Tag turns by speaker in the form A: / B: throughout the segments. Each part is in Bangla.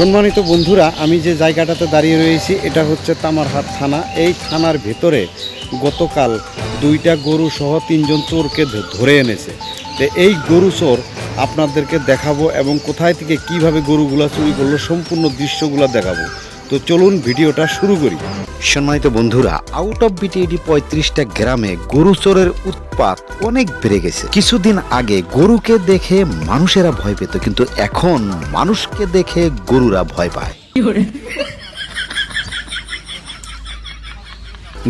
A: সম্মানিত বন্ধুরা, আমি যে জায়গাটাতে দাঁড়িয়ে রয়েছি এটা হচ্ছে তামারহাট থানা। এই থানার ভেতরে গতকাল দুইটা গরু সহ 3 জন চোরকে ধরে এনেছে। তো এই গরু চোর আপনাদেরকে দেখাবো এবং কোথায় থেকে কিভাবে গরুগুলা চুরি করলো সম্পূর্ণ দৃশ্যগুলো দেখাবো। তো চলুন ভিডিওটা শুরু করি। সম্মানিত বন্ধুরা, আউট অফ বিটিএডি 35টা গ্রামে গরু চোরের উৎপাত অনেক বেড়ে গেছে। কিছুদিন আগে গরুকে দেখে মানুষেরা ভয় পেত, কিন্তু এখন মানুষকে দেখে গরুরা ভয় পায়।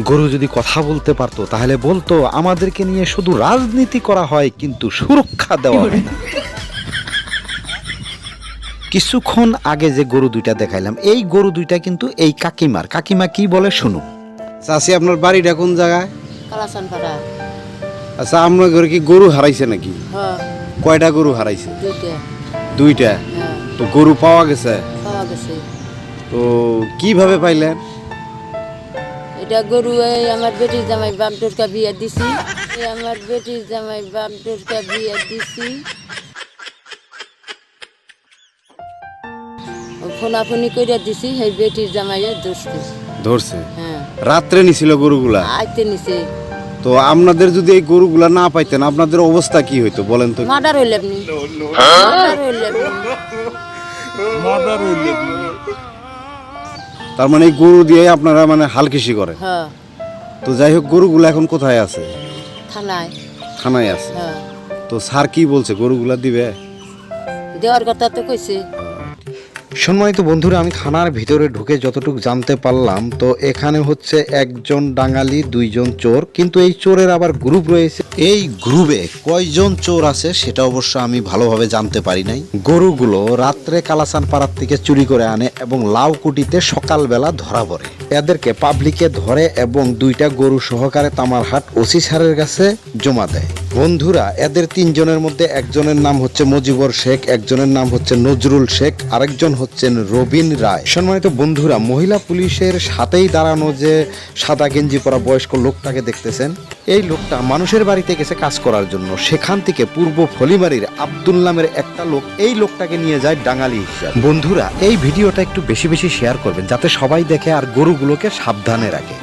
A: গরু যদি কথা বলতে পারতো তাহলে বলতো, আমাদেরকে নিয়ে শুধু রাজনীতি করা হয় কিন্তু সুরক্ষা দেওয়া হয় না। কিছুক্ষণ আগে যে গরু দুইটা দেখাইলাম, এই গরু দুইটা কিন্তু এই কাকিমার। কাকিমা কি বলে শুনুন। চাচি, আপনার বাড়িটা কোন জায়গায়?
B: কালাচানপাড়া।
A: আচ্ছা, আপনার ঘরে কি গরু হারাইছে নাকি?
B: হ্যাঁ,
A: কয়টা গরু হারাইছে?
B: দুইটা।
A: দুইটা।
B: হ্যাঁ,
A: তো গরু পাওয়া গেছে?
B: পাওয়া গেছে।
A: তো কিভাবে পাইলেন?
B: এটা গরু এই আমার বেটির জামাই বাগডোরকা বিয়া দিছি। আমার বেটির জামাই বাগডোরকা বিয়া দিছি। ফোনাফুনি করে দিছি, সেই বেটির জামাইয়ের
A: ধরছে?
B: হ্যাঁ,
A: রাত্রে নিছিল গরুগুলা?
B: আইতে নিছে।
A: তো আপনাদের যদি এই গরুগুলা না পাইতেন আপনাদের অবস্থা কি হইতো বলেন তো?
B: মার্ডার হইলে আপনি, মার্ডার হইলে আপনি।
A: তার মানে এই গরু দিয়ে আপনারা মানে হালকিসি করেন?
B: হ্যাঁ।
A: তো যাই হোক, গরুগুলা এখন কোথায় আছে?
B: থানায়।
A: থানায় আছে?
B: হ্যাঁ।
A: তো স্যার কি বলছে, গরুগুলা দিবে?
B: দেওয়ার কথা তো কইছে।
A: সম্মানিত বন্ধুরা, আমি থানার ভিতরে ঢুকে যতটুকু জানতে পারলাম, তো এখানে হচ্ছে একজন ডাঙ্গালি, 2 জন চোর, কিন্তু এই চোরের আবার গ্রুপ রয়েছে। এই গ্রুপে কয়জন চোর আছে সেটা অবশ্য আমি ভালোভাবে জানতে পারি নাই। গরুগুলো রাত্রে কালাচান পাড়ার থেকে চুরি করে আনে এবং লাউকুটিতে সকালবেলা ধরা পড়ে। এদেরকে পাবলিকে ধরে এবং 2টা গরু সহকারে তামারহাট ওসি স্যারের কাছে জমা দেয়। বন্ধুরা, এদের 3 জনের মধ্যে একজনের নাম হচ্ছে মজিবর শেখ, একজনের নাম হচ্ছে নজরুল শেখ, আরেকজন হচ্ছেন রবিন রায়। সম্মানিত বন্ধুরা, মহিলা পুলিশের সাথেই দাঁড়ানো যে সাদা গেঞ্জি পরা বয়স্ক লোকটাকে দেখতেছেন, এই লোকটা মানুষের বাড়িতে গেছে কাজ করার জন্য। সেখান থেকে পূর্ব ফলিমারির আব্দুল নামের একটা লোক এই লোকটাকে নিয়ে যায় ডাঙ্গালি হিসাবে। বন্ধুরা, এই ভিডিওটা একটু বেশি বেশি শেয়ার করবেন যাতে সবাই দেখে আর গরুগুলোকে সাবধানে রাখে।